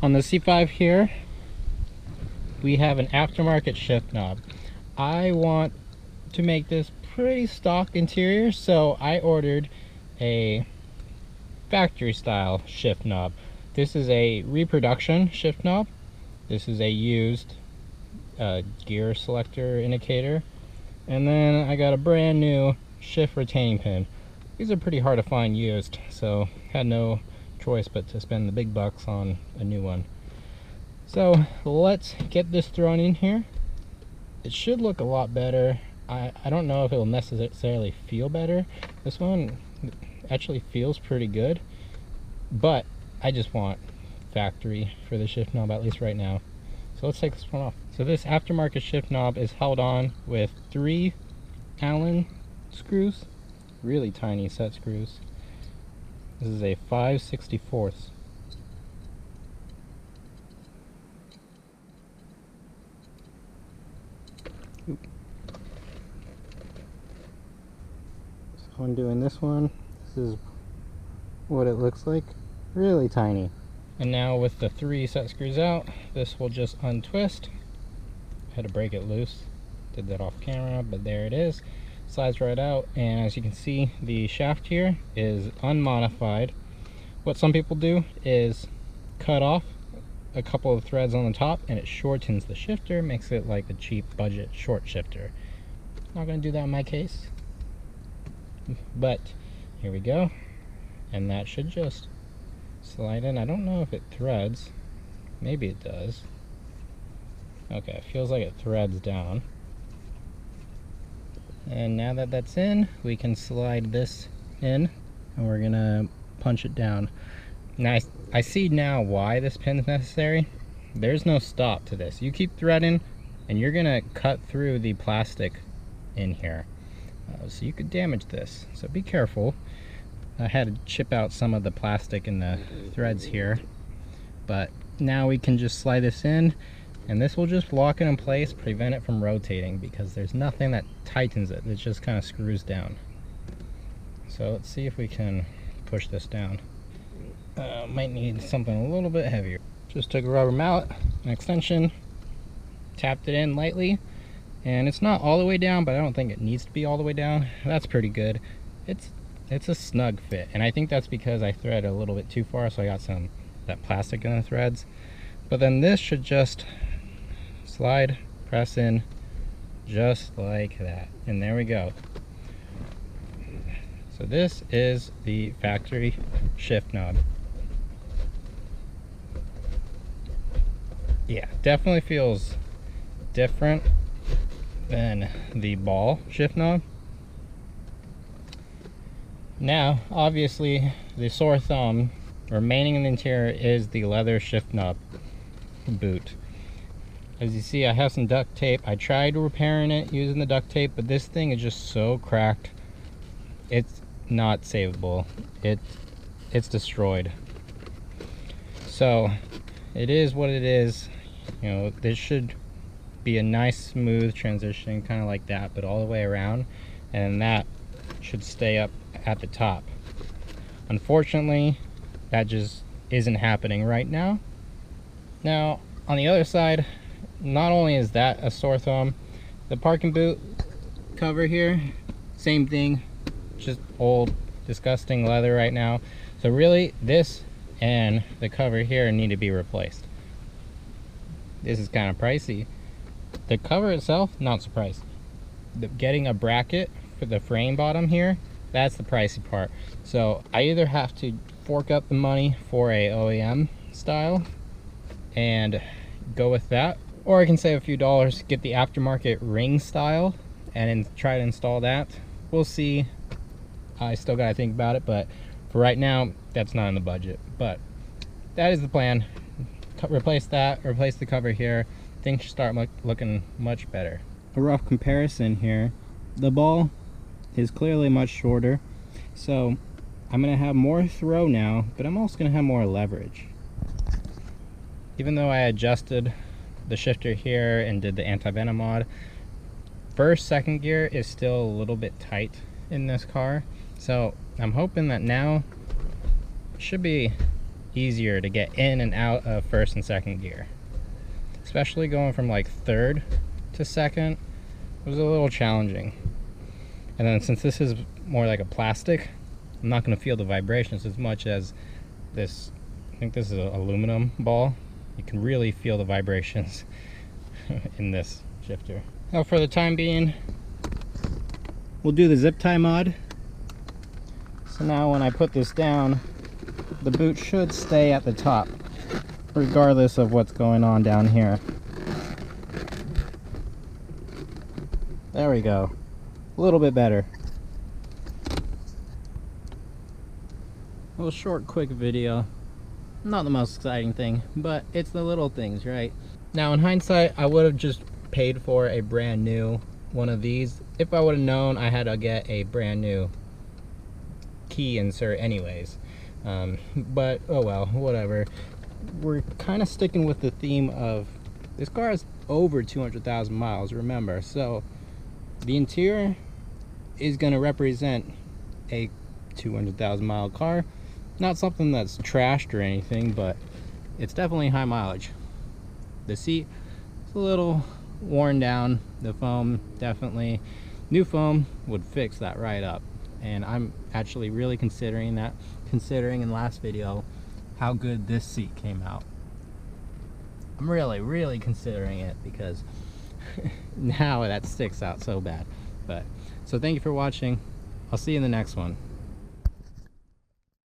On the C5 here, we have an aftermarket shift knob. I want to make this pretty stock interior, so I ordered a factory style shift knob. This is a reproduction shift knob. This is a used gear selector indicator. And then I got a brand new shift retaining pin. These are pretty hard to find used, so had no choice but to spend the big bucks on a new one. So let's get this thrown in here. It should look a lot better. I don't know if it will necessarily feel better. This one actually feels pretty good, but I just want factory for the shift knob, at least right now. So let's take this one off. So this aftermarket shift knob is held on with 3 Allen screws, really tiny set screws. This is a 5/64. So undoing this one, this is what it looks like, really tiny. And now with the 3 set screws out, this will just untwist. I had to break it loose, did that off camera, but there it is. Slides right out, and as you can see, the shaft here is unmodified. What some people do is cut off a couple of threads on the top and it shortens the shifter, makes it like a cheap budget short shifter. Not gonna do that in my case, but here we go. And that should just slide in. I don't know if it threads. Maybe it does. Okay, it feels like it threads down. And now that that's in, we can slide this in and we're gonna punch it down. Now I see now why this pin is necessary. There's no stop to this. You keep threading and you're gonna cut through the plastic in here. So you could damage this, so be careful. I had to chip out some of the plastic in the threads here, but now we can just slide this in and this will just lock it in place, prevent it from rotating, because there's nothing that tightens it. It just kind of screws down. So let's see if we can push this down. Might need something a little bit heavier. Just took a rubber mallet, an extension, tapped it in lightly, and it's not all the way down, but I don't think it needs to be all the way down. That's pretty good. It's a snug fit, and I think that's because I threaded a little bit too far, so I got some that plastic in the threads. But then this should just slide, press in, just like that, and there we go. So this is the factory shift knob. Yeah, definitely feels different than the ball shift knob. Now, obviously, the sore thumb remaining in the interior is the leather shift knob boot. As you see, I have some duct tape. I tried repairing it using the duct tape, but this thing is just so cracked. It's not savable. It's destroyed. So, it is what it is. You know, this should be a nice smooth transition, kind of like that, but all the way around, and that should stay up at the top. Unfortunately, that just isn't happening right now. Now, on the other side, not only is that a sore thumb, the parking boot cover here, same thing, just old, disgusting leather right now. So really, this and the cover here need to be replaced. This is kind of pricey. The cover itself, not so pricey. Getting a bracket for the frame bottom here, that's the pricey part. So I either have to fork up the money for a OEM style and go with that, or I can save a few dollars, get the aftermarket ring style and then try to install that. We'll see. I still gotta think about it, but for right now, that's not in the budget. But that is the plan. Replace that, replace the cover here. Things should start looking much better. A rough comparison here. The ball is clearly much shorter, so I'm gonna have more throw now, but I'm also gonna have more leverage. Even though I adjusted the shifter here and did the anti-venom mod, first, second gear is still a little bit tight in this car. So I'm hoping that now it should be easier to get in and out of first and second gear. Especially going from like third to second was a little challenging. And then since this is more like a plastic, I'm not going to feel the vibrations as much as this. I think this is an aluminum ball. You can really feel the vibrations in this shifter. Now for the time being, we'll do the zip tie mod. So now when I put this down, the boot should stay at the top, regardless of what's going on down here. There we go. A little bit better. A little short, quick video. Not the most exciting thing, but it's the little things, right? Now in hindsight, I would have just paid for a brand new one of these if I would have known I had to get a brand new key insert anyways. But oh well, whatever. We're kind of sticking with the theme of this car is over 200,000 miles, remember, so the interior is going to represent a 200,000 mile car. Not something that's trashed or anything, but it's definitely high mileage. The seat is a little worn down. The foam, definitely new foam would fix that right up, and I'm actually really considering that, considering in the last video how good this seat came out. I'm really considering it, because now that sticks out so bad. But so thank you for watching. I'll see you in the next one.